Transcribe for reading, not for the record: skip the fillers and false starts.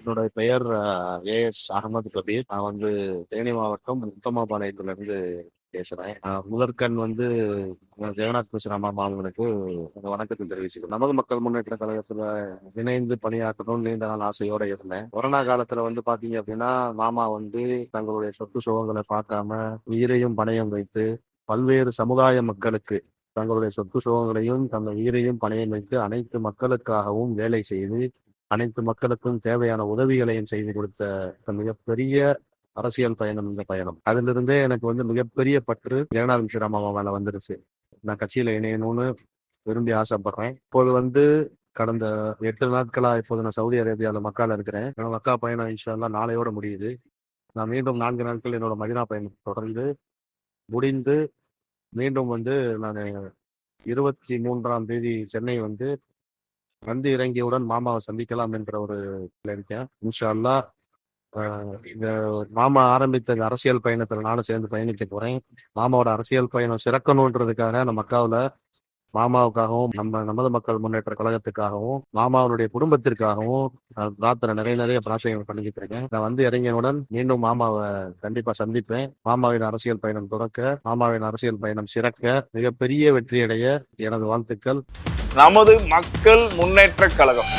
என்னோட பெயர் ஏஎஸ் அகமது கபீர். நான் தேனி மாவட்டம் உத்தமாபாளையத்திலிருந்து பேசுறேன். முதற்கண் ஜெகநாத் மிஸ்ரா மாமாவுக்கு வணக்கத்தை தெரிவிச்சுக்கிறேன். நமது மக்கள் முன்னேற்ற கழகத்துல இணைந்து பணியாற்றணும்னு நீண்ட நாள் ஆசையோட இருந்தேன். கொரோனா காலத்துல பாத்தீங்க அப்படின்னா மாமா தங்களுடைய சொத்து சுகங்களை பார்க்காம உயிரையும் பணயம் வைத்து பல்வேறு சமுதாய மக்களுக்கு தங்களுடைய சொத்து சுகங்களையும் தங்கள் உயிரையும் பணயம் வைத்து அனைத்து மக்களுக்காகவும் வேலை செய்து அனைத்து மக்களுக்கும் தேவையான உதவிகளையும் செய்து கொடுத்த மிகப்பெரிய அரசியல் பயணம் இந்த பயணம். அதிலிருந்தே எனக்கு மிகப்பெரிய பற்று ஜெகநாத் மிஸ்ரா மாமா மேல வந்துருச்சு. நான் கட்சியில இணையணும்னு விரும்பி ஆசைப்படுறேன். இப்போது கடந்த 8 நாட்களா இப்போது நான் சவுதி அரேபியாவில் மக்கால இருக்கிறேன். என்னோட மக்கா பயணம் இன்ஷா நாளையோட முடியுது. நான் மீண்டும் 4 நாட்கள் என்னோட மதினா பயணம் தொடர்ந்து முடிந்து மீண்டும் நான் 23ஆம் தேதி சென்னை இறங்கியவுடன் மாமாவை சந்திக்கலாம் என்ற ஒரு இருக்கேன். இன்ஷா அல்லாஹ் இந்த மாமா ஆரம்பித்த அரசியல் பயணத்தில் நானும் சேர்ந்து பயணிக்க போறேன். மாமாவோட அரசியல் பயணம் சிறக்கணுன்றதுக்காக நம்ம மக்காவில் மாமாவுக்காகவும் நமது மக்கள் முன்னேற்ற கழகத்துக்காகவும் மாமாவுடைய குடும்பத்திற்காகவும் பிரார்த்தனை நிறைய பிரார்த்தனைகள் பண்ணிக்கிட்டு இருக்கேன். நான் இறங்கியவுடன் மீண்டும் மாமாவை கண்டிப்பா சந்திப்பேன். மாமாவின் அரசியல் பயணம் தொடக்க, மாமாவின் அரசியல் பயணம் சிறக்க, மிகப்பெரிய வெற்றியடைய எனது வாழ்த்துக்கள். நமது மக்கள் முன்னேற்ற கழகம்.